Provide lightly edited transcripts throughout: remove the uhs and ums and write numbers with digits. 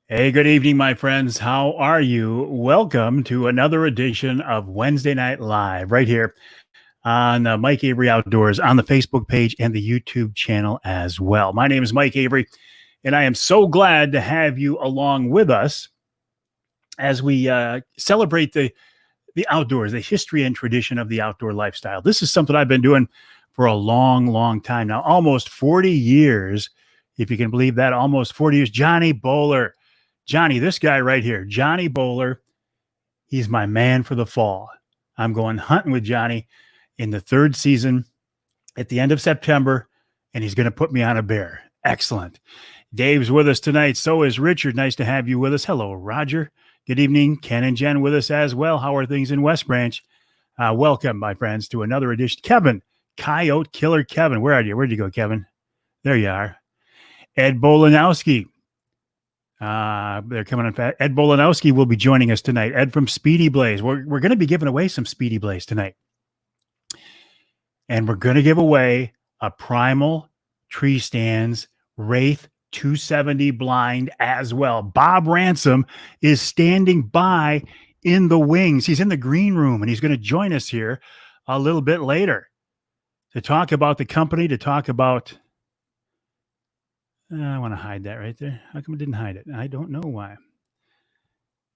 Hey, good evening, my friends. How are you? Welcome to another edition of Wednesday Night Live right here on Mike Avery Outdoors on the Facebook page and the YouTube channel as well. My name is Mike Avery, and I am so glad to have you along with us as we celebrate the outdoors, the history and tradition of the outdoor lifestyle. This is something I've been doing for a long, long time now, almost 40 years, if you can believe that, almost 40 years. Johnny Bowler. Johnny, this guy right here, Johnny Bowler, he's my man for the fall. I'm going hunting with Johnny in the third season at the end of September, and he's going to put me on a bear. Excellent. Dave's with us tonight. So is Richard. Nice to have you with us. Hello, Roger. Good evening. Ken and Jen with us as well. How are things in West Branch? Welcome, my friends, to another edition. Kevin, Coyote Killer Kevin. Where are you? Where'd you go, Kevin? There you are. Ed Bolanowski. They're coming on fast. Ed Bolanowski will be joining us tonight. Ed from Speedy Blaze. We're going to be giving away some Speedy Blaze tonight. And we're going to give away a Primal Tree Stands Wraith 270 blind as well. Bob Ransom is standing by in the wings. He's in the green room, and he's going to join us here a little bit later to talk about the company, to talk about... I want to hide that right there. How come it didn't hide it? I don't know why.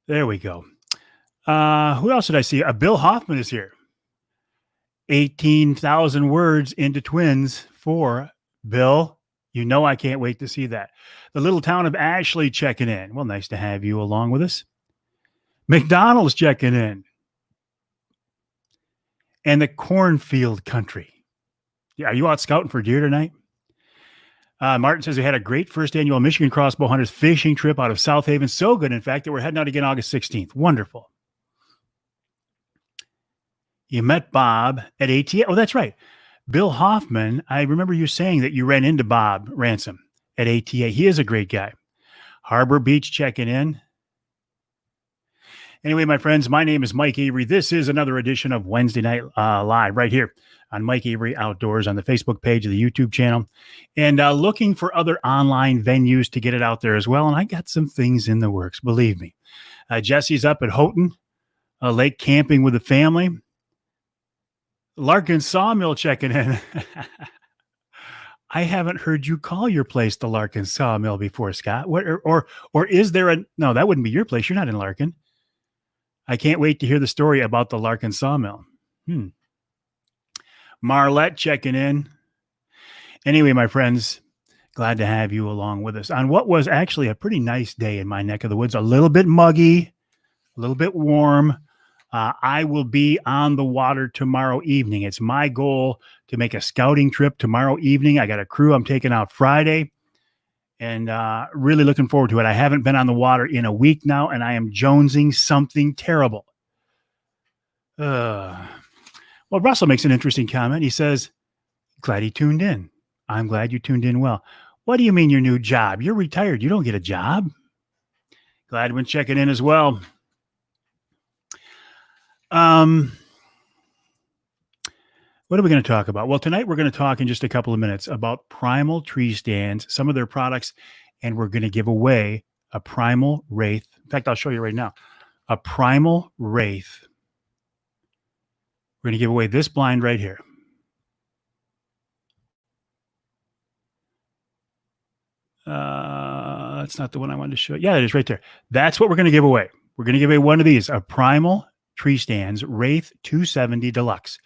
There we go. Who else did I see? Bill Hoffman is here. 18,000 words into twins for Bill. You know I can't wait to see that. The little town of Ashley checking in. Well, nice to have you along with us. McDonald's checking in. And the cornfield country. Yeah, are you out scouting for deer tonight? Martin says we had a great first annual Michigan Crossbow Hunters fishing trip out of South Haven. So good, in fact, that we're heading out again August 16th. Wonderful. You met Bob at ATA. Oh, that's right. Bill Hoffman, I remember you saying that you ran into Bob Ransom at ATA. He is a great guy. Harbor Beach checking in. Anyway, my friends, my name is Mike Avery. This is another edition of Wednesday Night Live right here on Mike Avery Outdoors on the Facebook page of the YouTube channel, and looking for other online venues to get it out there as well. And I got some things in the works, believe me. Jesse's up at Houghton Lake camping with the family. Larkin Sawmill checking in. I haven't heard you call your place the Larkin Sawmill before, Scott. What or is there a... No, that wouldn't be your place. You're not in Larkin. I can't wait to hear the story about the Larkin Sawmill. Marlette checking in. Anyway, my friends, glad to have you along with us on what was actually a pretty nice day in my neck of the woods. A little bit muggy, a little bit warm. I will be on the water tomorrow evening. It's my goal to make a scouting trip tomorrow evening. I got a crew I'm taking out Friday, and really looking forward to it. I haven't been on the water in a week now, and I am jonesing something terrible. Well, Russell makes an interesting comment. He says, glad he tuned in. I'm glad you tuned in well. What do you mean your new job? You're retired. You don't get a job. Gladwin checking in as well. What are we going to talk about? Well, tonight we're going to talk in just a couple of minutes about Primal Tree Stands, some of their products, and we're going to give away a Primal Wraith. In fact, I'll show you right now. A Primal Wraith. We're going to give away this blind right here. That's not the one I wanted to show. Yeah, it is right there. That's what we're going to give away. We're going to give away one of these, a Primal Tree Stands Wraith 270 Deluxe.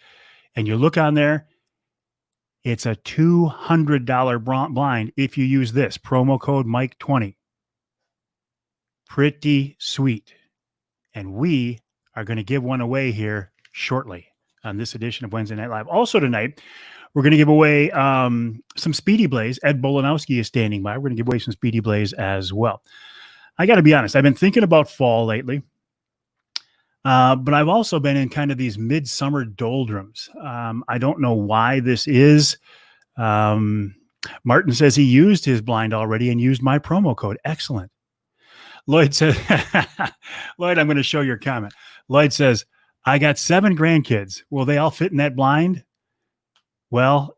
And you look on there, it's a $200 blind if you use this promo code Mike20. Pretty sweet. And we are going to give one away here shortly on this edition of Wednesday Night Live. Also tonight, we're going to give away some Speedy Blaze. Ed Bolanowski is standing by. We're going to give away some Speedy Blaze as well. I got to be honest, I've been thinking about fall lately. But I've also been in kind of these midsummer doldrums. I don't know why this is. Martin says he used his blind already and used my promo code. Excellent. Lloyd says, Lloyd, I'm going to show your comment. Lloyd says, I got 7 grandkids. Will they all fit in that blind? Well,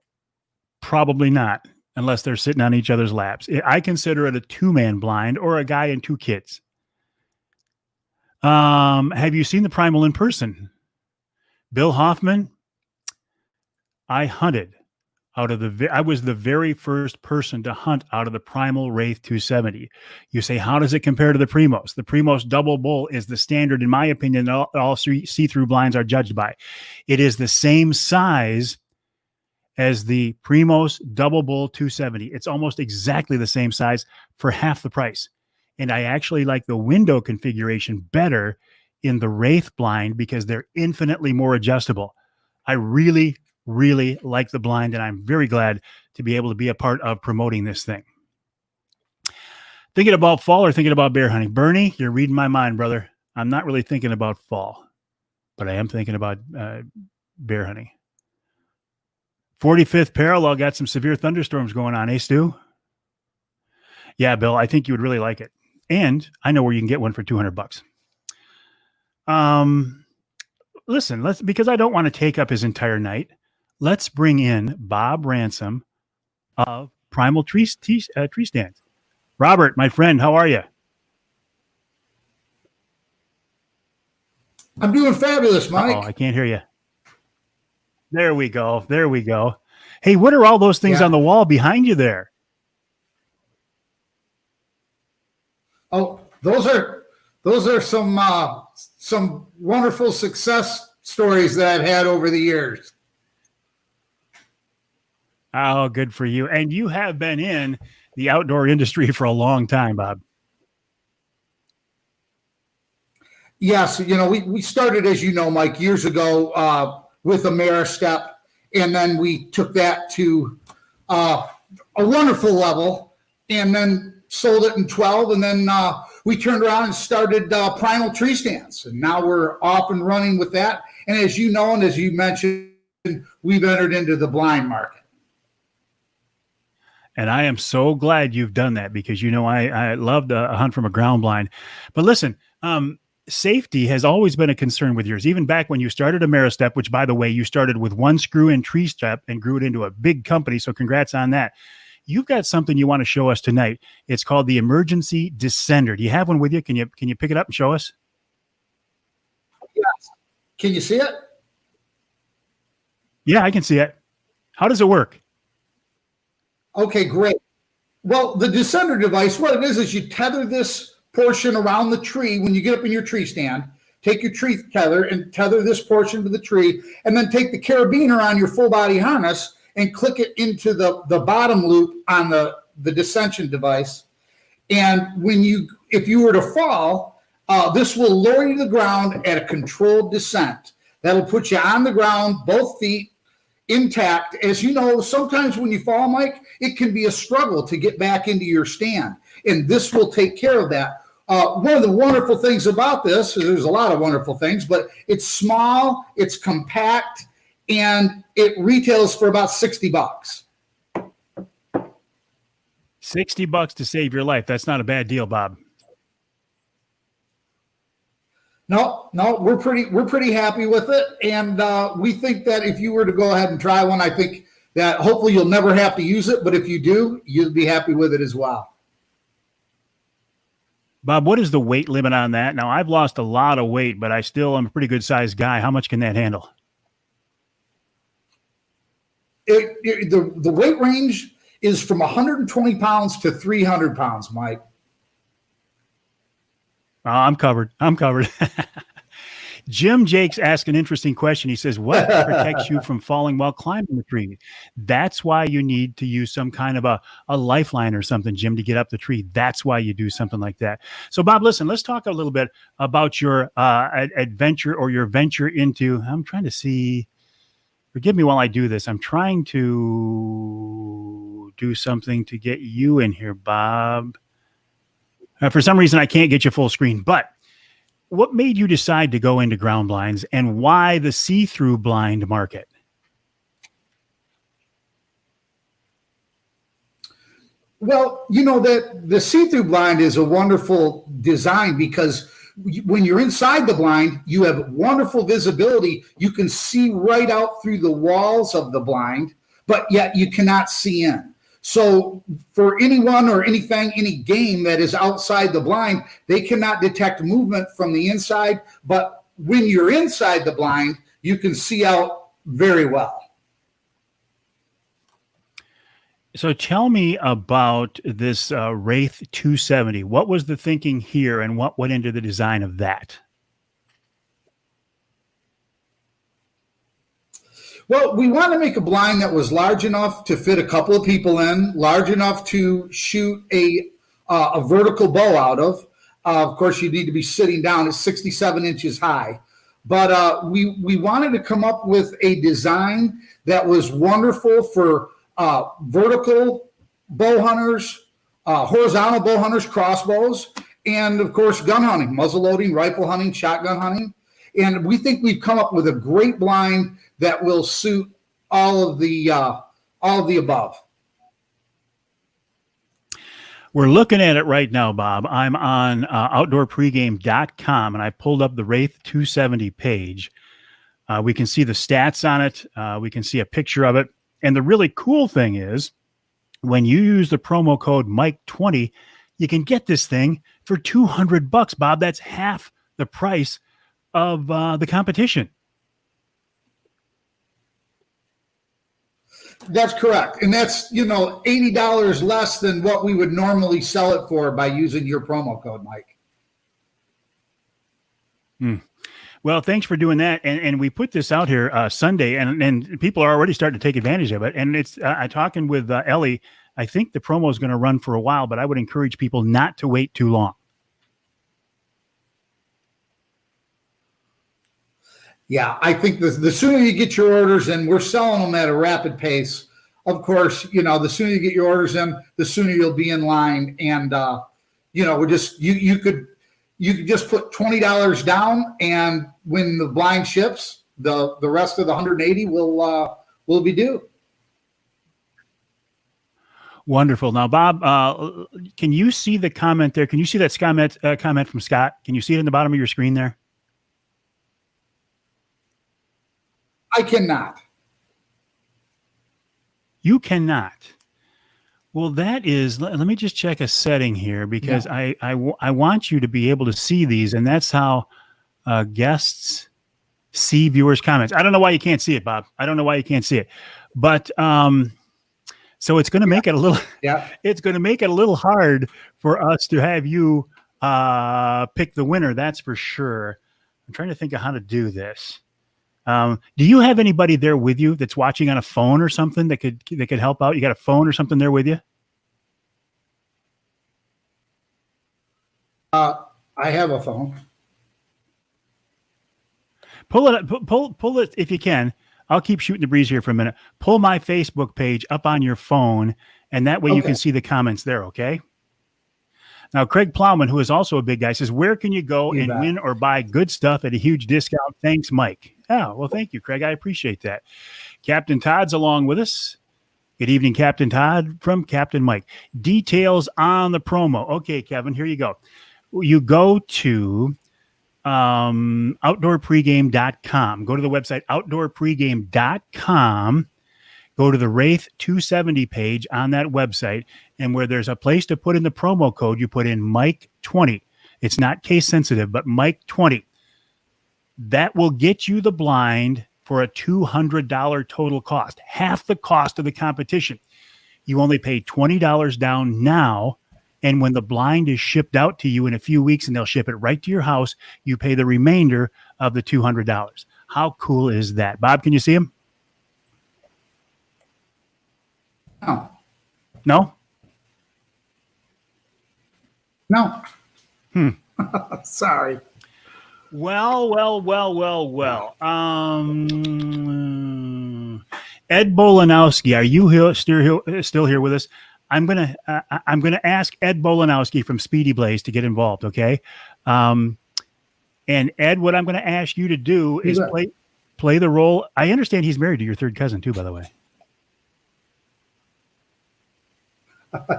probably not. unless they're sitting on each other's laps. I consider it a two-man blind or a guy and two kids. Have you seen the Primal in person? Bill Hoffman, I hunted I was the very first person to hunt out of the Primal Wraith 270. You say, how does it compare to the Primos? The Primos double bull is the standard, in my opinion, that all see-through blinds are judged by. It is the same size as the Primos double bull 270. It's almost exactly the same size for half the price. And I actually like the window configuration better in the Wraith blind because they're infinitely more adjustable. I really like the blind, and I'm very glad to be able to be a part of promoting this thing. Thinking about fall or thinking about bear hunting? Bernie, you're reading my mind, brother. I'm not really thinking about fall, but I am thinking about bear hunting. 45th parallel got some severe thunderstorms going on, eh, Stu? Yeah, Bill, I think you would really like it. And I know where you can get one for $200. Listen, because I don't want to take up his entire night. Let's bring in Bob Ransom of Primal Tree Stands. Robert, my friend, how are you? I'm doing fabulous, Mike. I can't hear you. There we go. Hey, what are all those things on the wall behind you there? Oh, those are some wonderful success stories that I've had over the years. Oh, good for you. And you have been in the outdoor industry for a long time, Bob. Yes, we started, as you know, Mike, years ago with Ameristep, and then we took that to a wonderful level, and then sold it in 12, and then we turned around and started Primal Tree Stands, and now we're off and running with that. And as you know, and as you mentioned, we've entered into the blind market. And I am so glad you've done that because, I love to hunt from a ground blind. But listen, safety has always been a concern with yours, even back when you started Ameristep, which, by the way, you started with one screw in tree step and grew it into a big company. So congrats on that. You've got something you want to show us tonight. It's called the Emergency Descender. Do you have one with you? Can you pick it up and show us? Yes. Can you see it? Yeah, I can see it. How does it work? Okay, great. Well, the descender device, what it is you tether this portion around the tree when you get up in your tree stand. Take your tree tether and tether this portion to the tree, and then take the carabiner on your full body harness and click it into the bottom loop on the descension device. And if you were to fall, this will lower you to the ground at a controlled descent. That'll put you on the ground, both feet intact. As you know, sometimes when you fall, Mike, it can be a struggle to get back into your stand, and this will take care of that. One of the wonderful things about this, there's a lot of wonderful things, but it's small, it's compact, and it retails for about $60. $60 to save your life. That's not a bad deal, Bob. No, we're pretty happy with it, and we think that if you were to go ahead and try one, I think that hopefully you'll never have to use it, but if you do, you'll be happy with it as well. Bob, what is the weight limit on that? Now, I've lost a lot of weight, but I still am a pretty good sized guy. How much can that handle? The weight range is from 120 pounds to 300 pounds, Mike. Oh, I'm covered. Jim Jakes asked an interesting question. He says, what protects you from falling while climbing the tree? That's why you need to use some kind of a lifeline or something, Jim, to get up the tree. That's why you do something like that. So, Bob, listen, let's talk a little bit about your adventure or your venture into, I'm trying to see, forgive me while I do this. I'm trying to do something to get you in here, Bob. For some reason, I can't get you full screen, but what made you decide to go into ground blinds, and why the see-through blind market? Well, that the see-through blind is a wonderful design because when you're inside the blind, you have wonderful visibility. You can see right out through the walls of the blind, but yet you cannot see in. So for anyone or anything, any game that is outside the blind, they cannot detect movement from the inside. But when you're inside the blind, you can see out very well. So tell me about this Wraith 270. What was the thinking here, and what went into the design of that? Well, we want to make a blind that was large enough to fit a couple of people in, large enough to shoot a vertical bow out of. Of course, you need to be sitting down. It's 67 inches high. But we wanted to come up with a design that was wonderful for vertical bow hunters, horizontal bow hunters, crossbows, and of course, gun hunting, muzzle loading, rifle hunting, shotgun hunting. And we think we've come up with a great blind that will suit all of the above. We're looking at it right now, Bob. I'm on outdoorpregame.com, and I pulled up the Wraith 270 page. We can see the stats on it. We can see a picture of it. And the really cool thing is, when you use the promo code Mike20, you can get this thing for $200, Bob. That's half the price of the competition. That's correct. And that's, $80 less than what we would normally sell it for by using your promo code, Mike. Well, thanks for doing that. And we put this out here Sunday, and people are already starting to take advantage of it. And it's I talking with Ellie. I think the promo is going to run for a while, but I would encourage people not to wait too long. Yeah, I think the sooner you get your orders in, we're selling them at a rapid pace. Of course, the sooner you get your orders in, the sooner you'll be in line. And, we're just, you could just put $20 down, and when the blind ships, the rest of the 180 will be due. Wonderful. Now, Bob, can you see the comment there? Can you see that comment from Scott? Can you see it in the bottom of your screen there? I cannot. You cannot. Well, that is, let me just check a setting here, because I want you to be able to see these, and that's how guests see viewers' comments. I don't know why you can't see it, Bob. I don't know why you can't see it. But so it's going to make it a little it's going to make it a little hard for us to have you pick the winner, that's for sure. I'm trying to think of how to do this. Do you have anybody there with you that's watching on a phone or something that could help out? You got a phone or something there with you? I have a phone. Pull it up, pull it if you can. I'll keep shooting the breeze here for a minute. Pull my Facebook page up on your phone, and that way you can see the comments there, okay? Now, Craig Plowman, who is also a big guy, says, where can you go and win or buy good stuff at a huge discount? Thanks, Mike. Oh, well, thank you, Craig. I appreciate that. Captain Todd's along with us. Good evening, Captain Todd from Captain Mike. Details on the promo. Okay, Kevin, here you go. You go to outdoorpregame.com. Go to the website outdoorpregame.com. Go to the Wraith 270 page on that website, and where there's a place to put in the promo code, you put in Mike20. It's not case sensitive, but Mike20. That will get you the blind for a $200 total cost, half the cost of the competition. You only pay $20 down now, and when the blind is shipped out to you in a few weeks and they'll ship it right to your house, you pay the remainder of the $200. How cool is that? Bob, can you see him? No. No? No. Sorry. Well. Ed Bolanowski, are you still here with us? I'm gonna ask Ed Bolanowski from Speedy Blaze to get involved. Okay. And Ed, what I'm going to ask you to do is play the role. I understand he's married to your third cousin too, by the way.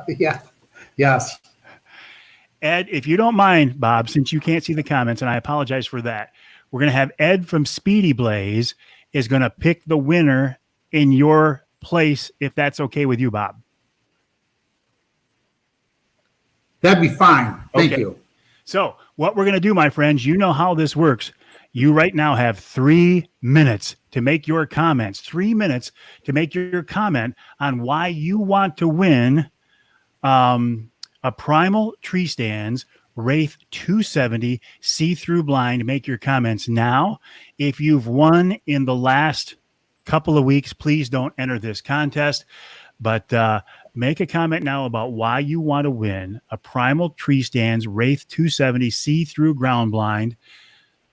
Yeah. Yes. Ed, if you don't mind, Bob, since you can't see the comments, and I apologize for that, we're going to have Ed from Speedy Blaze is going to pick the winner in your place, if that's okay with you, Bob. That'd be fine. Thank you. So what we're going to do, my friends, you know how this works. You right now have 3 minutes to make your comments, 3 minutes to make your comment on why you want to win a Primal Tree Stands Wraith 270 see-through blind. Make your comments now. If you've won in the last couple of weeks, please don't enter this contest. But make a comment now about why you want to win a Primal Tree Stands Wraith 270 see-through ground blind,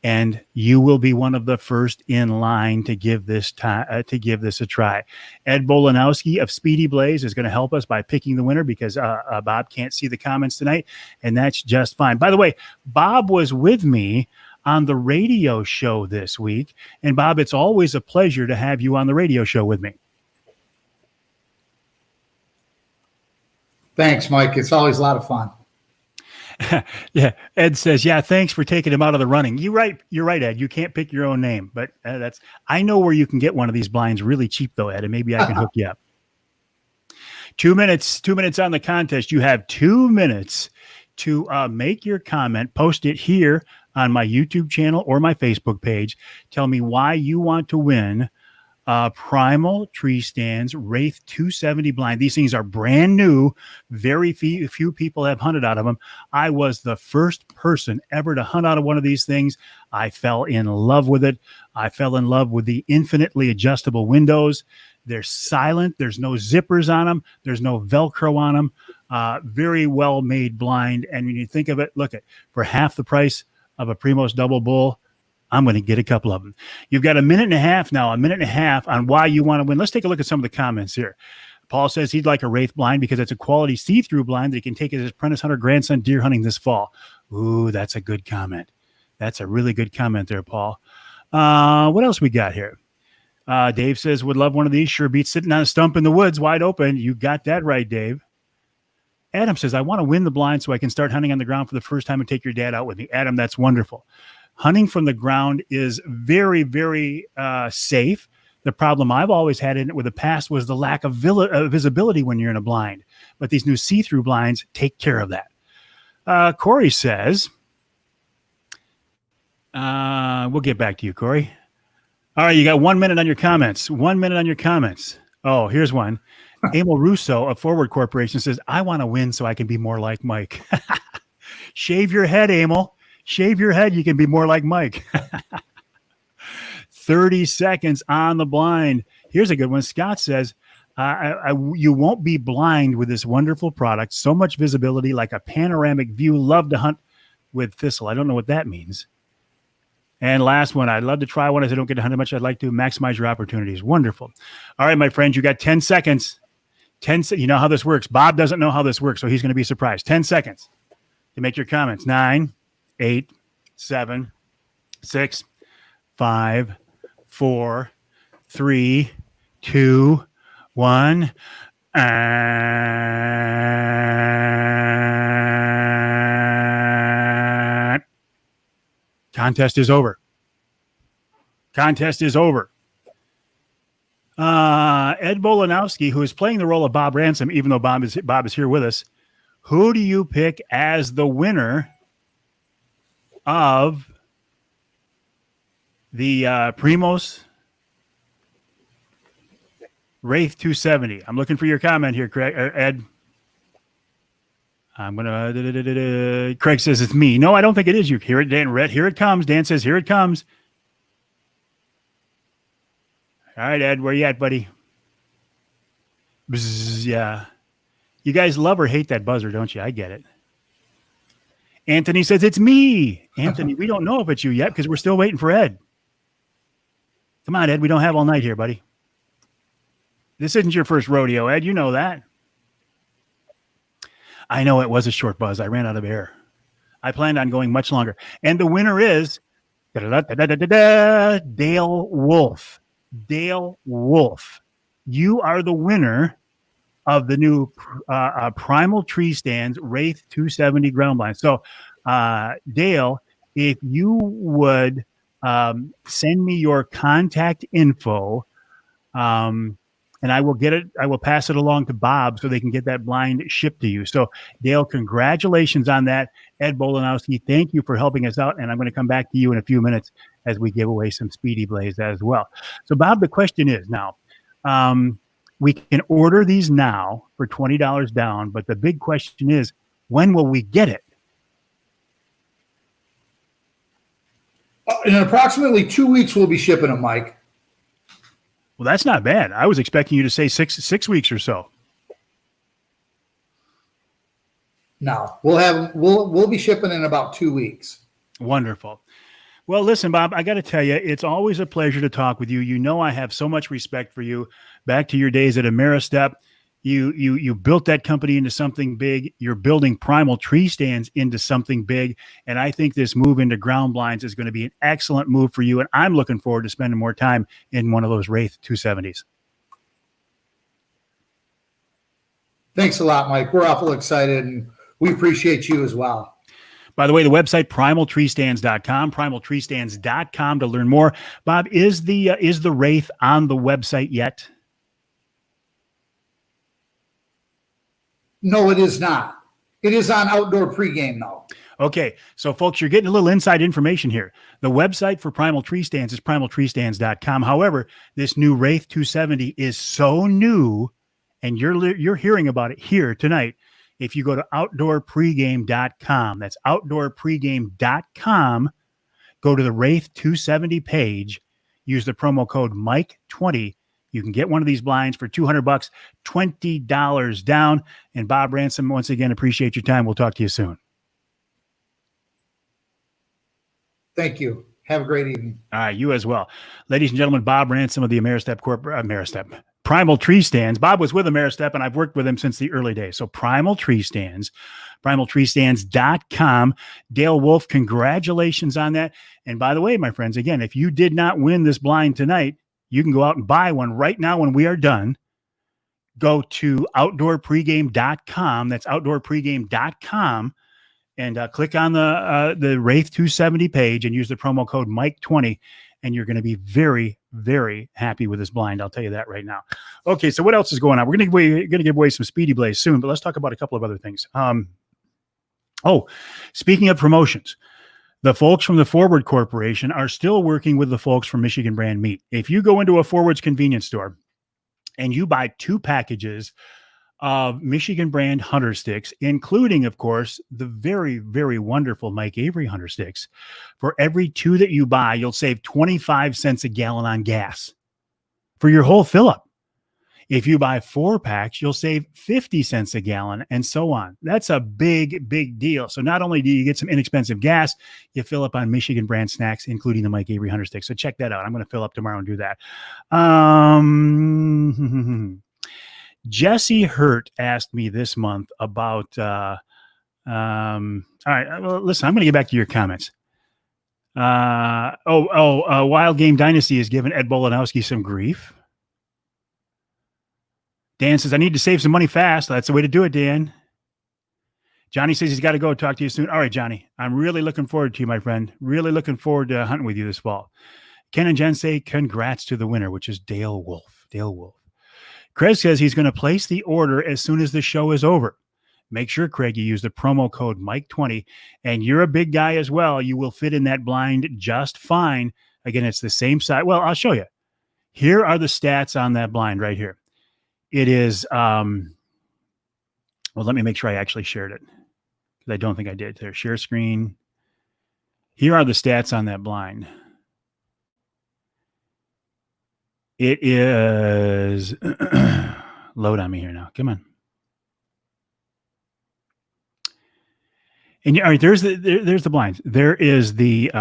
and you will be one of the first in line to give this a try. Ed Bolanowski of Speedy Blaze is going to help us by picking the winner because Bob can't see the comments tonight, and that's just fine. By the way, Bob was with me on the radio show this week, and Bob, it's always a pleasure to have you on the radio show with me. Thanks, Mike. It's always a lot of fun. Yeah, Ed says, yeah, thanks for taking him out of the running. You're right, Ed. You can't pick your own name, but I know where you can get one of these blinds really cheap, though, Ed, and maybe I can hook you up. 2 minutes on the contest. You have 2 minutes to make your comment, post it here on my YouTube channel or my Facebook page. Tell me why you want to win Primal Tree Stands Wraith 270 blind. These things are brand new. Very few people have hunted out of them. I was the first person ever to hunt out of one of these things. I fell in love with it. I fell in love with the infinitely adjustable windows. They're silent. There's no zippers on them. There's no Velcro on them. Very well made blind. And when you think of it, look at for half the price of a Primos Double Bull, I'm going to get a couple of them. You've got a minute and a half on why you want to win. Let's take a look at some of the comments here. Paul says he'd like a Wraith blind because it's a quality see-through blind that he can take his apprentice hunter grandson deer hunting this fall. Ooh, that's a good comment. That's a really good comment there, Paul. What else we got here? Dave says, would love one of these. Sure beats sitting on a stump in the woods wide open. You got that right, Dave. Adam says, I want to win the blind so I can start hunting on the ground for the first time and take your dad out with me. Adam, that's wonderful. Hunting from the ground is very, very safe. The problem I've always had in it with the past was the lack of visibility when you're in a blind. But these new see-through blinds take care of that. Corey says, we'll get back to you, Corey. All right, you got 1 minute on your comments. 1 minute on your comments. Oh, here's one. Emil Russo of Forward Corporation says, I want to win so I can be more like Mike. Shave your head, Emil. Shave your head. You can be more like Mike. 30 seconds on the blind. Here's a good one. Scott says, you won't be blind with this wonderful product. So much visibility, like a panoramic view. Love to hunt with Thistle. I don't know what that means. And last one. I'd love to try one as I don't get to hunt much. I'd like to maximize your opportunities. Wonderful. All right, my friends, you got 10 seconds. You know how this works. Bob doesn't know how this works, so he's going to be surprised. 10 seconds to make your comments. 9, 8, 7, 6, 5, 4, 3, 2, 1. And contest is over. Contest is over. Ed Bolanowski, who is playing the role of Bob Ransom, even though Bob is here with us, who do you pick as the winner of the Primos Wraith 270? I'm looking for your comment here, Craig, Ed. I'm gonna. Craig says it's me. No, I don't think it is you. Hear it, Dan. Red. Here it comes. Dan says, "Here it comes." All right, Ed, where you at, buddy? Bzz, yeah. You guys love or hate that buzzer, don't you? I get it. Anthony says, it's me. Anthony, we don't know if it's you yet because we're still waiting for Ed. Come on, Ed. We don't have all night here, buddy. This isn't your first rodeo, Ed. You know that. I know it was a short buzz. I ran out of air. I planned on going much longer. And the winner is Dale Wolf. Dale Wolf. You are the winner of the new Primal Tree Stands Wraith 270 ground blind. So, Dale, if you would send me your contact info, and I will get it. I will pass it along to Bob so they can get that blind shipped to you. So, Dale, congratulations on that. Ed Bolanowski, thank you for helping us out. And I'm going to come back to you in a few minutes as we give away some Speedy Blaze as well. So, Bob, the question is now, we can order these now for $20 down, but the big question is, when will we get it? In approximately 2 weeks, we'll be shipping them, Mike. Well, that's not bad. I was expecting you to say six weeks or so. No, we'll be shipping in about 2 weeks. Wonderful. Well, listen, Bob, I got to tell you, it's always a pleasure to talk with you. You know, I have so much respect for you. Back to your days at Ameristep, you built that company into something big. You're building Primal Tree Stands into something big. And I think this move into ground blinds is going to be an excellent move for you. And I'm looking forward to spending more time in one of those Wraith 270s. Thanks a lot, Mike. We're awful excited, and we appreciate you as well. By the way, the website, primaltreestands.com, primaltreestands.com to learn more. Bob, is the Wraith on the website yet? No, it is not. It is on Outdoor Pregame, though. Okay, so folks, you're getting a little inside information here. The website for Primal Tree Stands is primaltreestands.com. However, this new Wraith 270 is so new, and you're hearing about it here tonight. If you go to outdoorpregame.com, that's outdoorpregame.com, go to the Wraith 270 page, use the promo code Mike20. You can get one of these blinds for $200, $20 down. And Bob Ransom, once again, appreciate your time. We'll talk to you soon. Thank you. Have a great evening. All right, you as well. Ladies and gentlemen, Bob Ransom of the Ameristep Primal Tree Stands. Bob was with Ameristep, and I've worked with him since the early days. So Primal Tree Stands, primaltreestands.com. Dale Wolf, congratulations on that. And by the way, my friends, again, if you did not win this blind tonight, you can go out and buy one right now when we are done. Go to outdoorpregame.com. That's outdoorpregame.com. And click on the Wraith 270 page and use the promo code Mike20. And you're going to be very, very happy with this blind. I'll tell you that right now. Okay, so what else is going on? We're going to give away some Speedy Blaze soon, but let's talk about a couple of other things. Speaking of promotions, the folks from the Forward Corporation are still working with the folks from Michigan Brand Meat. If you go into a Forward's convenience store and you buy 2 packages of Michigan Brand hunter sticks, including, of course, the very, very wonderful Mike Avery hunter sticks, for every 2 that you buy, you'll save 25 cents a gallon on gas for your whole fill-up. If you buy 4 packs, you'll save 50 cents a gallon, and so on. That's a big, big deal. So not only do you get some inexpensive gas, you fill up on Michigan brand snacks, including the Mike Avery hunter stick. So check that out. I'm going to fill up tomorrow and do that. Jesse Hurt asked me this month about, all right, well, listen, I'm going to get back to your comments. Wild Game Dynasty has given Ed Bolanowski some grief. Dan says, I need to save some money fast. That's the way to do it, Dan. Johnny says he's got to go. Talk to you soon. All right, Johnny. I'm really looking forward to you, my friend. Really looking forward to hunting with you this fall. Ken and Jen say congrats to the winner, which is Dale Wolf. Dale Wolf. Craig says he's going to place the order as soon as the show is over. Make sure, Craig, you use the promo code Mike20. And you're a big guy as well. You will fit in that blind just fine. Again, it's the same size. Well, I'll show you. Here are the stats on that blind right here. It is, well, let me make sure I actually shared it, because I don't think I did. There, share screen. Here are the stats on that blind. It is, load on me here now. Come on. And all right, there's the blinds. There is the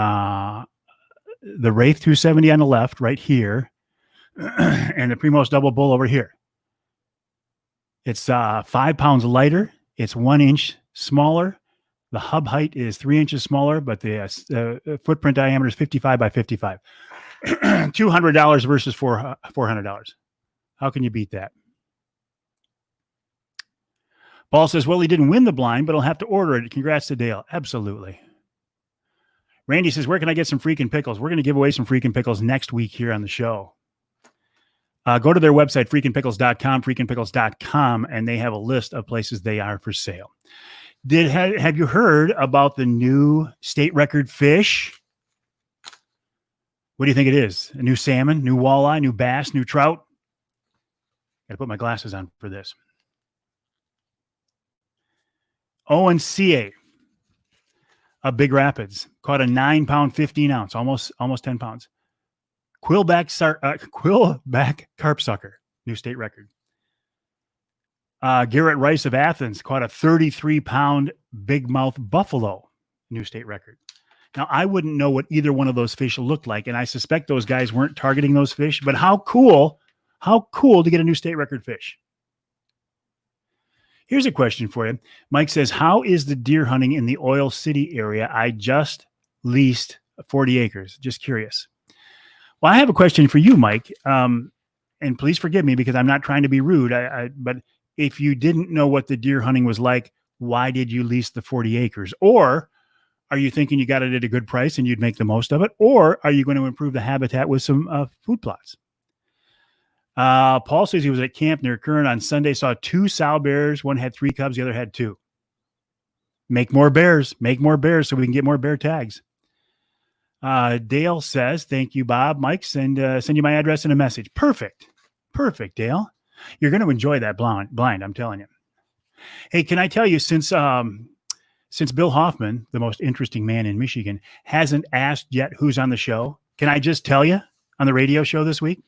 Wraith 270 on the left right here, and the Primos Double Bull over here. It's 5 pounds lighter. It's 1 inch smaller. The hub height is 3 inches smaller, but the footprint diameter is 55 by 55. $200 versus $400. How can you beat that? Paul says, well, he didn't win the blind, but he'll have to order it. Congrats to Dale. Absolutely. Randy says, where can I get some freaking pickles? We're going to give away some freaking pickles next week here on the show. Go to their website, freakinpickles.com, and they have a list of places they are for sale. Have you heard about the new state record fish? What do you think it is? A new salmon, new walleye, new bass, new trout? Got to put my glasses on for this. ONCA of Big Rapids caught a 9-pound, 15-ounce, almost 10 pounds. Quillback carp sucker, new state record. Garrett Rice of Athens caught a 33-pound big mouth buffalo, new state record. Now, I wouldn't know what either one of those fish looked like, and I suspect those guys weren't targeting those fish, but how cool to get a new state record fish. Here's a question for you. Mike says, how is the deer hunting in the Oil City area? I just leased 40 acres. Just curious. Well, I have a question for you, Mike, and please forgive me because I'm not trying to be rude, but if you didn't know what the deer hunting was like, why did you lease the 40 acres? Or are you thinking you got it at a good price and you'd make the most of it? Or are you going to improve the habitat with some food plots? Paul says he was at camp near Kern on Sunday, saw 2 sow bears. One had 3 cubs, the other had 2. Make more bears so we can get more bear tags. Dale says, thank you, Bob. Mike, send you my address and a message. Perfect, Dale. You're going to enjoy that blind, I'm telling you. Hey, can I tell you, since Bill Hoffman, the most interesting man in Michigan, hasn't asked yet who's on the show, can I just tell you on the radio show this week?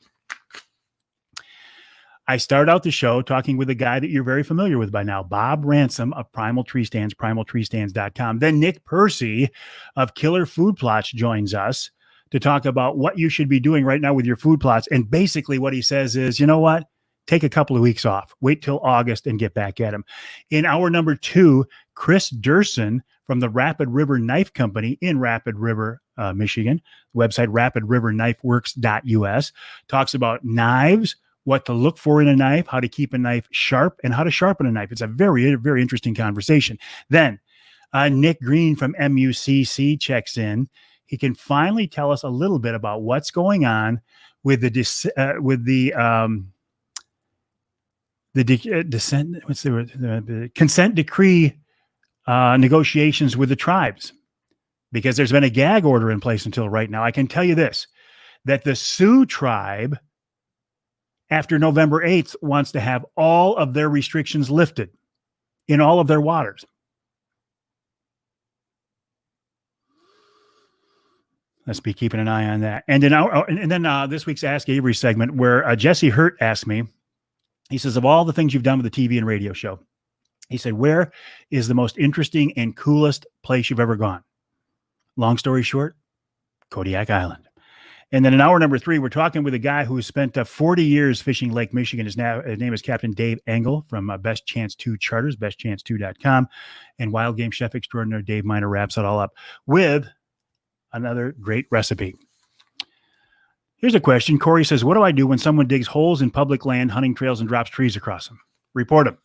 I start out the show talking with a guy that you're very familiar with by now, Bob Ransom of Primal Tree Stands, primaltreestands.com. Then Nick Percy of Killer Food Plots joins us to talk about what you should be doing right now with your food plots. And basically what he says is, you know what? Take a couple of weeks off. Wait till August and get back at him. In hour number 2, Chris Durson from the Rapid River Knife Company in Rapid River, Michigan, website rapidriverknifeworks.us, talks about knives, what to look for in a knife, how to keep a knife sharp, and how to sharpen a knife. It's a very, very interesting conversation. Then Nick Green from MUCC checks in. He can finally tell us a little bit about what's going on with the consent decree negotiations with the tribes, because there's been a gag order in place until right now. I can tell you this, that the Sioux tribe, after November 8th, wants to have all of their restrictions lifted in all of their waters. Let's be keeping an eye on that. And then this week's Ask Avery segment, where Jesse Hurt asked me, he says, of all the things you've done with the TV and radio show, he said, where is the most interesting and coolest place you've ever gone? Long story short, Kodiak Island. And then in hour number 3, we're talking with a guy who spent 40 years fishing Lake Michigan. His name is Captain Dave Engel from Best Chance 2 Charters, bestchance2.com. And Wild Game Chef Extraordinaire Dave Miner wraps it all up with another great recipe. Here's a question. Corey says, what do I do when someone digs holes in public land, hunting trails, and drops trees across them? Report them.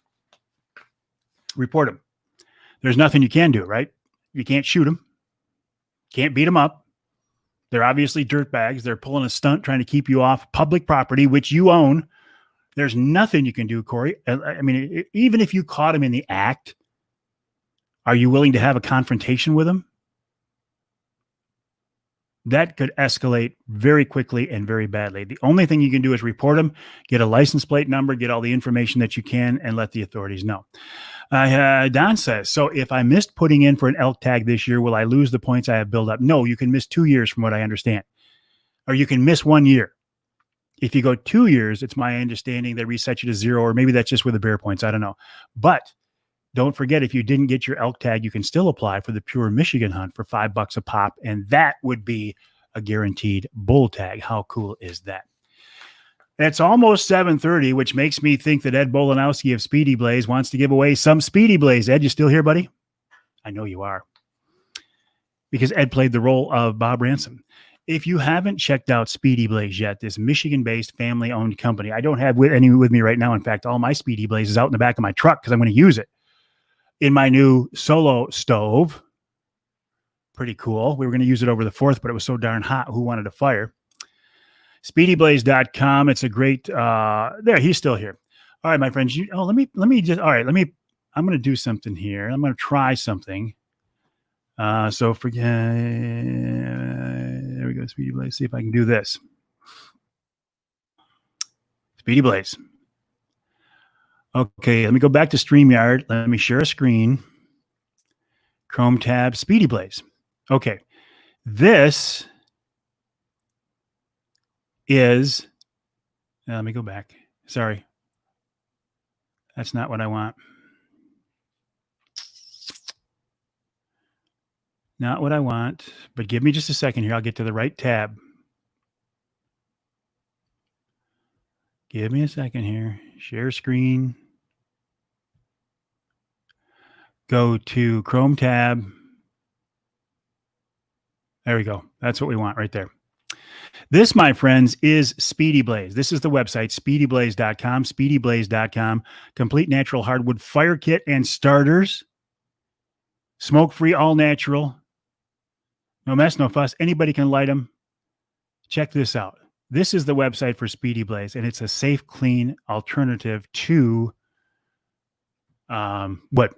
There's nothing you can do, right? You can't shoot them. Can't beat them up. They're obviously dirtbags. They're pulling a stunt trying to keep you off public property, which you own. There's nothing you can do, Corey. I mean, even if you caught him in the act, are you willing to have a confrontation with him? That could escalate very quickly and very badly. The only thing you can do is report them, get a license plate number, get all the information that you can, and let the authorities know. Don says, so if I missed putting in for an elk tag this year, will I lose the points I have built up? No, you can miss 2 years from what I understand. Or you can miss 1 year. If you go 2 years, it's my understanding they reset you to 0, or maybe that's just with the bear points. I don't know. But don't forget, if you didn't get your elk tag, you can still apply for the Pure Michigan Hunt for $5 a pop, and that would be a guaranteed bull tag. How cool is that? It's almost 7:30, which makes me think that Ed Bolanowski of Speedy Blaze wants to give away some Speedy Blaze. Ed, you still here, buddy? I know you are, because Ed played the role of Bob Ransom. If you haven't checked out Speedy Blaze yet, this Michigan-based family-owned company, I don't have any with me right now. In fact, all my Speedy Blaze is out in the back of my truck because I'm going to use it in my new solo stove. Pretty cool. We were going to use it over the 4th, but it was so darn hot. Who wanted to fire? SpeedyBlaze.com. It's a great, there, he's still here. All right, my friends. I'm going to do something here. I'm going to try something. So forget, there we go. Speedy Blaze. See if I can do this. Speedy Blaze. Okay, let me go back to StreamYard. Let me share a screen. Chrome tab, Speedy Blaze. Okay, this is, let me go back. Sorry. That's not what I want. Not what I want, but give me just a second here. I'll get to the right tab. Give me a second here. Share screen. Go to Chrome tab. There we go. That's what we want right there. This, my friends, is Speedy Blaze. This is the website, speedyblaze.com, speedyblaze.com. Complete natural hardwood fire kit and starters. Smoke-free, all natural. No mess, no fuss. Anybody can light them. Check this out. This is the website for Speedy Blaze, and it's a safe, clean alternative to what?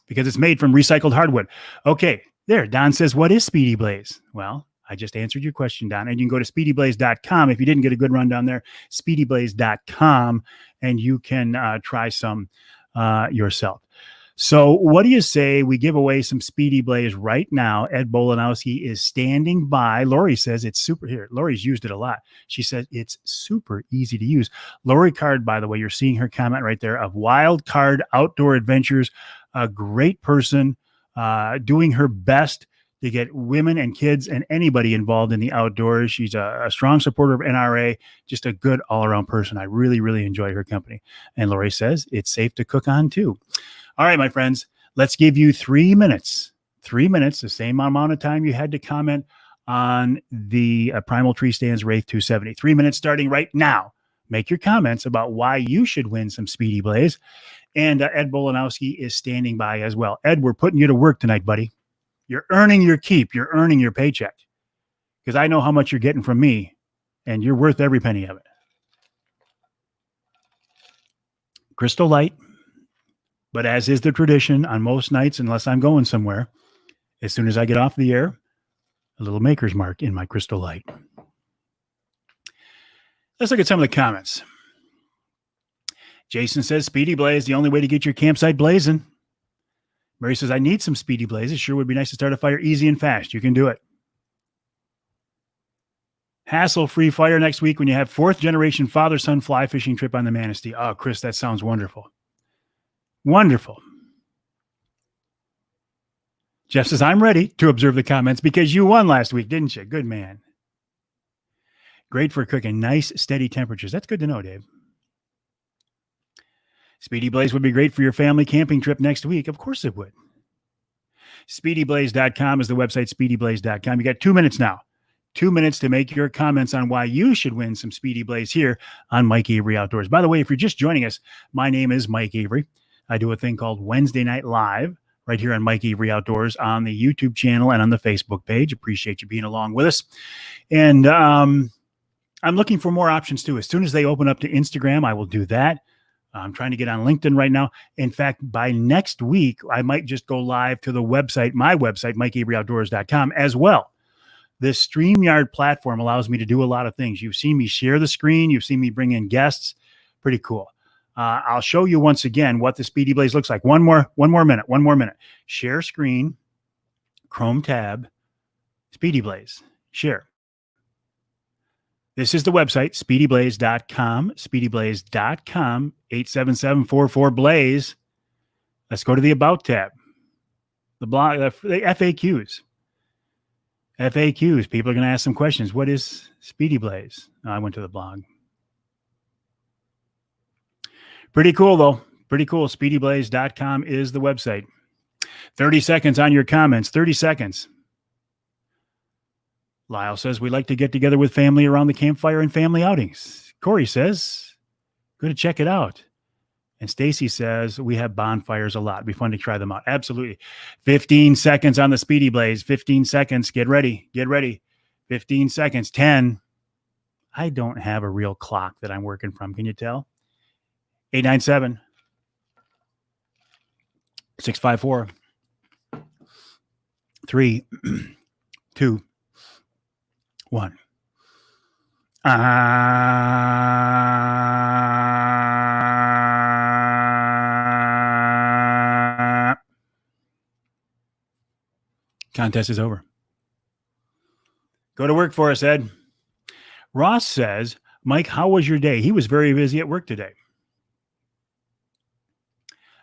Because it's made from recycled hardwood. Okay, there. Don says, what is Speedy Blaze? Well, I just answered your question, Don. And you can go to speedyblaze.com. If you didn't get a good rundown there, speedyblaze.com, and you can try some yourself. So what do you say we give away some Speedy Blaze right now? Ed Bolanowski is standing by. Lori says it's super here. Lori's used it a lot. She says it's super easy to use. Lori Card, by the way, you're seeing her comment right there of Wild Card Outdoor Adventures. A great person doing her best to get women and kids and anybody involved in the outdoors. She's a strong supporter of NRA, just a good all-around person. I really, really enjoy her company. And Lori says it's safe to cook on too. All right, my friends, let's give you 3 minutes. 3 minutes, the same amount of time you had to comment on the Primal Tree Stands Wraith 270. 3 minutes starting right now. Make your comments about why you should win some Speedy Blaze. And Ed Bolanowski is standing by as well. Ed, we're putting you to work tonight, buddy. You're earning your keep. You're earning your paycheck. Because I know how much you're getting from me, and you're worth every penny of it. Crystal Light. But as is the tradition on most nights, unless I'm going somewhere, as soon as I get off the air, a little maker's mark in my Crystal Light. Let's look at some of the comments. Jason says, Speedy Blaze, the only way to get your campsite blazing. Mary says, I need some Speedy Blaze. It sure would be nice to start a fire easy and fast. You can do it. Hassle-free fire next week when you have 4th generation father-son fly fishing trip on the Manistee. Oh, Chris, that sounds wonderful. Wonderful. Jeff says, I'm ready to observe the comments because you won last week, didn't you? Good man. Great for cooking. Nice, steady temperatures. That's good to know, Dave. Speedy Blaze would be great for your family camping trip next week. Of course it would. SpeedyBlaze.com is the website, SpeedyBlaze.com. You got 2 minutes now. 2 minutes to make your comments on why you should win some Speedy Blaze here on Mike Avery Outdoors. By the way, if you're just joining us, my name is Mike Avery. I do a thing called Wednesday Night Live right here on Mike Avery Outdoors on the YouTube channel and on the Facebook page. Appreciate you being along with us. And I'm looking for more options too. As soon as they open up to Instagram, I will do that. I'm trying to get on LinkedIn right now. In fact, by next week, I might just go live to the website, my website, MikeAveryOutdoors.com as well. This StreamYard platform allows me to do a lot of things. You've seen me share the screen. You've seen me bring in guests. Pretty cool. I'll show you once again what the Speedy Blaze looks like. One more minute. Share screen, Chrome tab, Speedy Blaze, share. This is the website, speedyblaze.com, speedyblaze.com, 87744-BLAZE. Let's go to the About tab, the blog, the FAQs. FAQs, people are going to ask some questions. What is Speedy Blaze? I went to the blog. Pretty cool, though. Pretty cool. SpeedyBlaze.com is the website. 30 seconds on your comments. 30 seconds. Lyle says, we like to get together with family around the campfire and family outings. Corey says, go to check it out. And Stacy says, we have bonfires a lot. It'd be fun to try them out. Absolutely. 15 seconds on the Speedy Blaze. 15 seconds. Get ready. Get ready. 15 seconds. 10. I don't have a real clock that I'm working from. Can you tell? 897 654 3 2 1. Contest is over. Go to work for us, Ed. Ross says, Mike, how was your day? He was very busy at work today.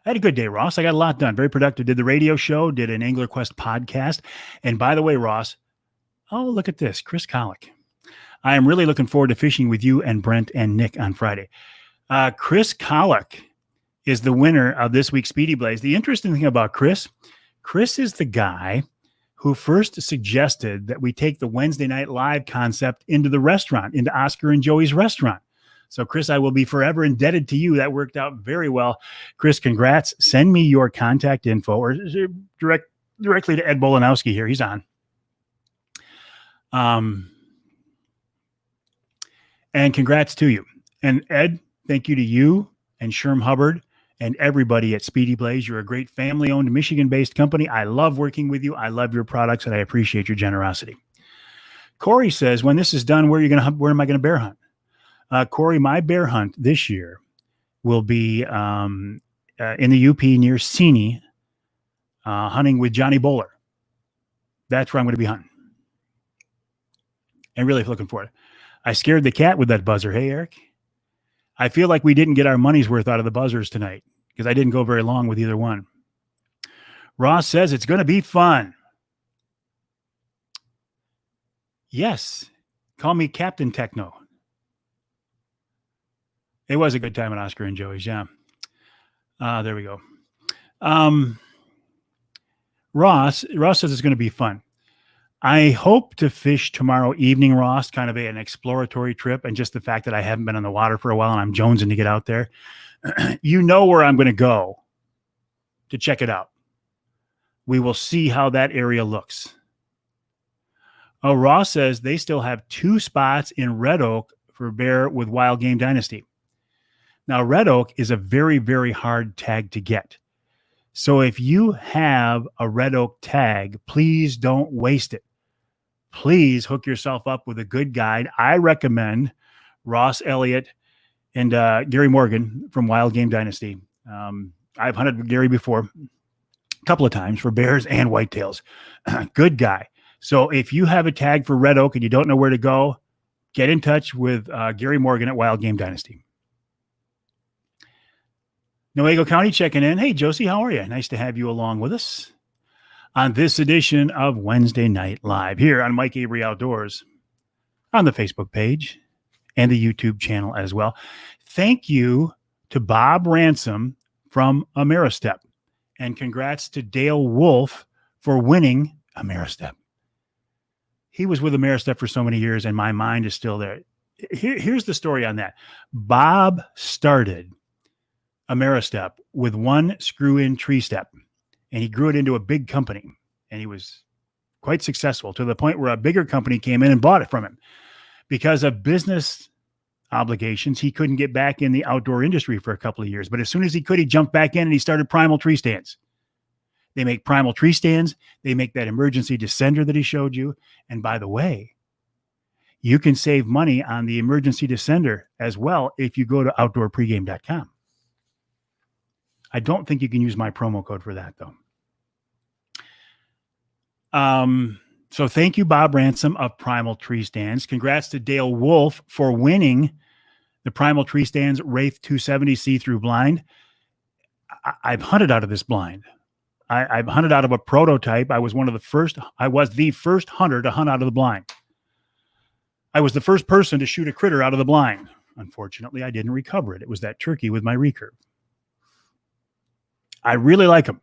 I had a good day, Ross. I got a lot done. Very productive. Did the radio show, did an Angler Quest podcast. And by the way, Ross, oh, look at this. Chris Collick. I am really looking forward to fishing with you and Brent and Nick on Friday. Chris Collick is the winner of this week's Speedy Blaze. The interesting thing about Chris is the guy who first suggested that we take the Wednesday Night Live concept into the restaurant, into Oscar and Joey's restaurant. So, Chris, I will be forever indebted to you. That worked out very well. Chris, congrats. Send me your contact info or directly to Ed Bolanowski here. He's on. And congrats to you. And Ed, thank you to you and Sherm Hubbard and everybody at Speedy Blaze. You're a great family-owned, Michigan-based company. I love working with you. I love your products, and I appreciate your generosity. Corey says, when this is done, where am I going to bear hunt? Corey, my bear hunt this year will be in the UP near Seney, hunting with Johnny Bowler. That's where I'm going to be hunting. And really looking forward. I scared the cat with that buzzer. Hey, Eric. I feel like we didn't get our money's worth out of the buzzers tonight because I didn't go very long with either one. Ross says it's going to be fun. Yes. Call me Captain Techno. It was a good time at Oscar and Joey's. Yeah. There we go. Ross says it's going to be fun. I hope to fish tomorrow evening, Ross, kind of an exploratory trip. And just the fact that I haven't been on the water for a while and I'm jonesing to get out there. You know where I'm going to go to check it out. We will see how that area looks. Oh, Ross says they still have 2 spots in Red Oak for bear with Wild Game Dynasty. Now, Red Oak is a very, very hard tag to get. So if you have a Red Oak tag, please don't waste it. Please hook yourself up with a good guide. I recommend Ross Elliott and Gary Morgan from Wild Game Dynasty. I've hunted with Gary before a couple of times for bears and whitetails. Good guy. So if you have a tag for Red Oak and you don't know where to go, get in touch with Gary Morgan at Wild Game Dynasty. Newaygo County checking in. Hey, Josie, how are you? Nice to have you along with us on this edition of Wednesday Night Live here on Mike Avery Outdoors on the Facebook page and the YouTube channel as well. Thank you to Bob Ransom from Ameristep, and congrats to Dale Wolf for winning Ameristep. He was with Ameristep for so many years, and my mind is still there. Here's the story on that. Bob started Ameristep with one screw-in tree step, and he grew it into a big company, and he was quite successful to the point where a bigger company came in and bought it from him. Because of business obligations, he couldn't get back in the outdoor industry for a couple of years, but as soon as he could, he jumped back in and he started Primal Tree Stands. They make Primal Tree Stands. They make that emergency descender that he showed you. And by the way, you can save money on the emergency descender as well if you go to outdoorpregame.com. I don't think you can use my promo code for that, though. So thank you, Bob Ransom of Primal Tree Stands. Congrats to Dale Wolf for winning the Primal Tree Stands Wraith 270 see-through blind. I've hunted out of this blind. I've hunted out of a prototype. I was the first hunter to hunt out of the blind. I was the first person to shoot a critter out of the blind. Unfortunately, I didn't recover it. It was that turkey with my recurve. I really like them.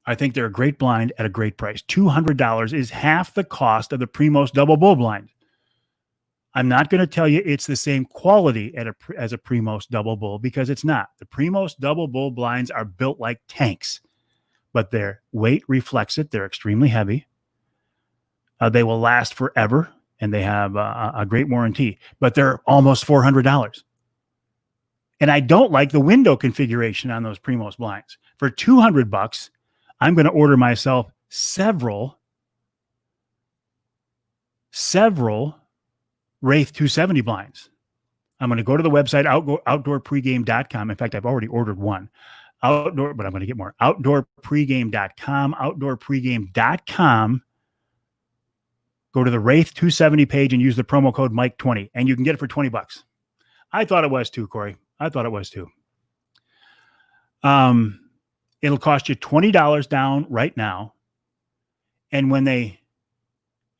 I think they're a great blind at a great price. $200 is half the cost of the Primos double bull blind. I'm not going to tell you it's the same quality as a Primos double bull, because it's not. The Primos double bull blinds are built like tanks, but their weight reflects it. They're extremely heavy. They will last forever. and they have a great warranty, but they're almost $400. And I don't like the window configuration on those Primos blinds. For $200, I'm going to order myself several Wraith 270 blinds. I'm going to go to the website, outdoorpregame.com. In fact, I've already ordered one. But I'm going to get more. Outdoorpregame.com, outdoorpregame.com. Go to the Wraith 270 page and use the promo code Mike20, and you can get it for $20. I thought it was too, Corey. I thought it was too. It'll cost you $20 down right now. And when they,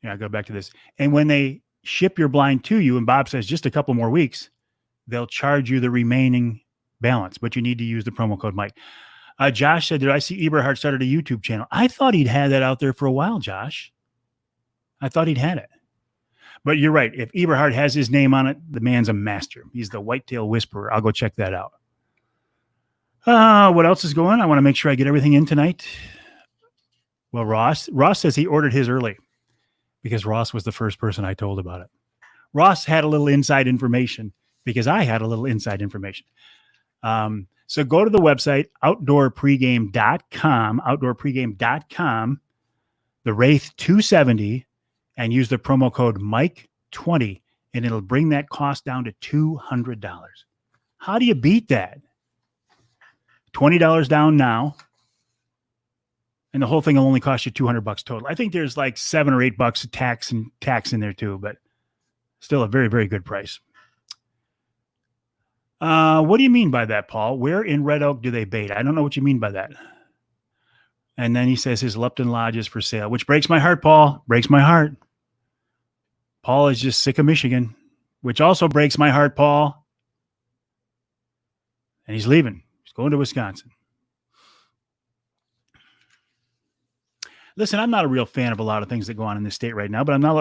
I go back to this. And when they ship your blind to you, and Bob says just a couple more weeks, they'll charge you the remaining balance, but you need to use the promo code Mike. Josh said, did I see Eberhard started a YouTube channel? I thought he'd had that out there for a while, Josh. I thought he'd had it. But you're right. If Eberhard has his name on it, the man's a master. He's the whitetail whisperer. I'll go check that out. What else is going on? I want to make sure I get everything in tonight. Well, Ross says he ordered his early because Ross was the first person I told about it. Ross had a little inside information because I had a little inside information. So go to the website, outdoorpregame.com, the Wraith 270, and use the promo code Mike20, and it'll bring that cost down to $200. How do you beat that? $20 down now, and the whole thing will only cost you $200 total. I think there's like $7 or $8 of tax in there too, but still a very, very good price. What do you mean by that, Paul? Where in Red Oak do they bait? I don't know what you mean by that. And then he says his Lupton Lodge is for sale, which breaks my heart, Paul. Breaks my heart. Paul is just sick of Michigan, which also breaks my heart, Paul. And he's leaving. He's going to Wisconsin. Listen, I'm not a real fan of a lot of things that go on in this state right now, but I'm not,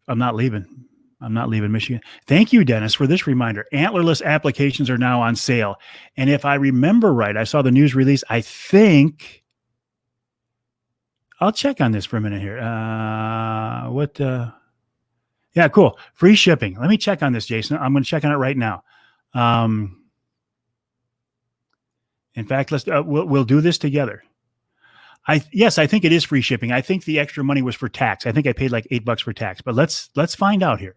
I'm not leaving. I'm not leaving Michigan. Thank you, Dennis, for this reminder. Antlerless applications are now on sale. And if I remember right, I saw the news release. I think I'll check on this for a minute here. Yeah, cool. Free shipping. Let me check on this, Jason. I'm going to check on it right now. In fact, we'll do this together. Yes, I think it is free shipping. I think the extra money was for tax. I think I paid like $8 for tax, but let's find out here.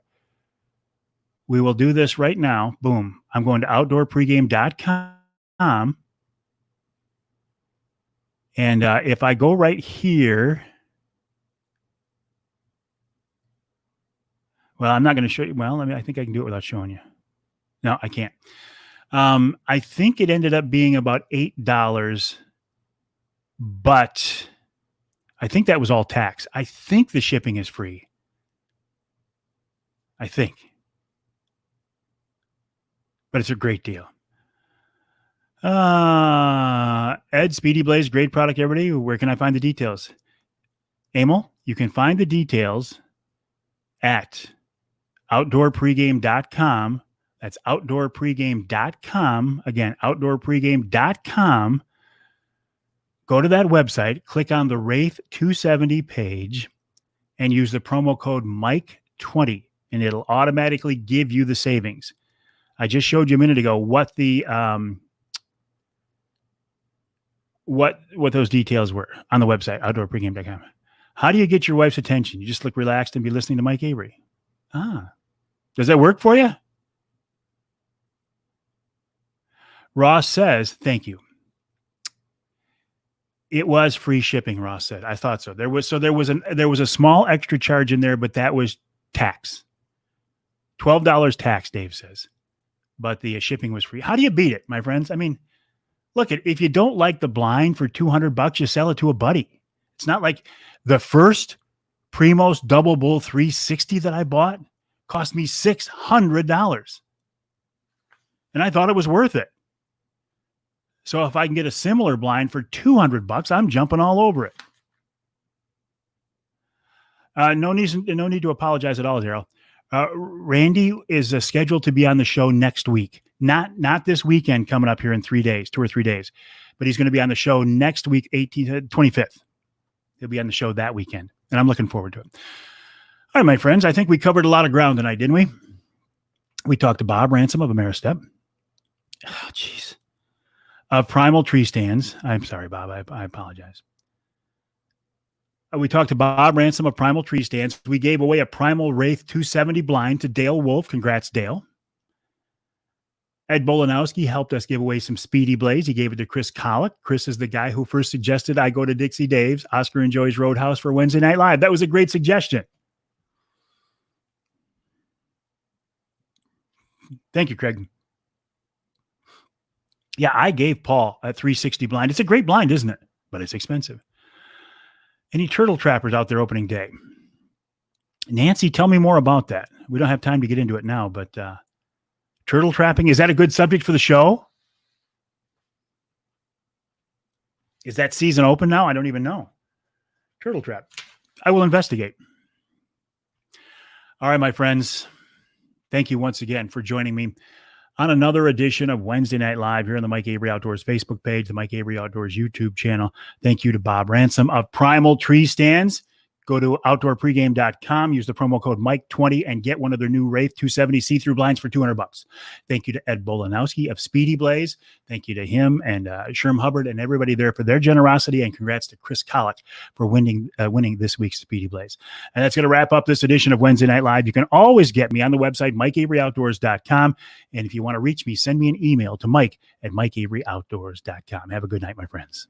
We will do this right now. Boom. I'm going to outdoorpregame.com. And if I go right here, well, I'm not going to show you. Well, I think I can do it without showing you. No, I can't. I think it ended up being about $8, but I think that was all tax. I think the shipping is free. I think. But it's a great deal. Ed, Speedy Blaze, great product, everybody. Where can I find the details? Emil, you can find the details at outdoorpregame.com. That's outdoorpregame.com. Again, outdoorpregame.com. Go to that website, click on the Wraith 270 page, and use the promo code Mike20, and it'll automatically give you the savings. I just showed you a minute ago what the what those details were on the website, outdoorpregame.com. How do you get your wife's attention? You just look relaxed and be listening to Mike Avery. Does that work for you? Ross says, thank you. It was free shipping, Ross said. I thought so. There was a small extra charge in there, but that was tax. $12 tax, Dave says. But the shipping was free. How do you beat it, my friends? I mean, look, if you don't like the blind for $200, you sell it to a buddy. It's not like the first Primos Double Bull 360 that I bought cost me $600. And I thought it was worth it. So if I can get a similar blind for $200, I'm jumping all over it. No need to apologize at all, Daryl. Randy is scheduled to be on the show next week. Not this weekend coming up here in 2 or 3 days. but he's going to be on the show next week, 25th. He'll be on the show that weekend, and I'm looking forward to it. All right, my friends, I think we covered a lot of ground tonight, didn't we? We talked to Bob Ransom of Ameristep. Oh, jeez. Of Primal Tree Stands. I'm sorry, Bob. I apologize. We talked to Bob Ransom of Primal Tree Stands. We gave away a Primal Wraith 270 blind to Dale Wolf. Congrats, Dale. Ed Bolanowski helped us give away some Speedy Blades. He gave it to Chris Collick. Chris is the guy who first suggested I go to Dixie Dave's, Oscar and Joy's Roadhouse for Wednesday Night Live. That was a great suggestion. Thank you, Craig. Yeah, I gave Paul a 360 blind. It's a great blind, isn't it? But it's expensive. Any turtle trappers out there opening day? Nancy, tell me more about that. We don't have time to get into it now, but turtle trapping, is that a good subject for the show? Is that season open now? I don't even know. Turtle trap. I will investigate. All right, my friends. Thank you once again for joining me on another edition of Wednesday Night Live here on the Mike Avery Outdoors Facebook page, the Mike Avery Outdoors YouTube channel. Thank you to Bob Ransom of Primal Tree Stands. Go to outdoorpregame.com, use the promo code Mike20 and get one of their new Wraith 270 see-through blinds for $200. Thank you to Ed Bolanowski of Speedy Blaze. Thank you to him and Sherm Hubbard and everybody there for their generosity. And congrats to Chris Collick for winning this week's Speedy Blaze. And that's going to wrap up this edition of Wednesday Night Live. You can always get me on the website, MikeAveryOutdoors.com. And if you want to reach me, send me an email to Mike@MikeAveryOutdoors.com. Have a good night, my friends.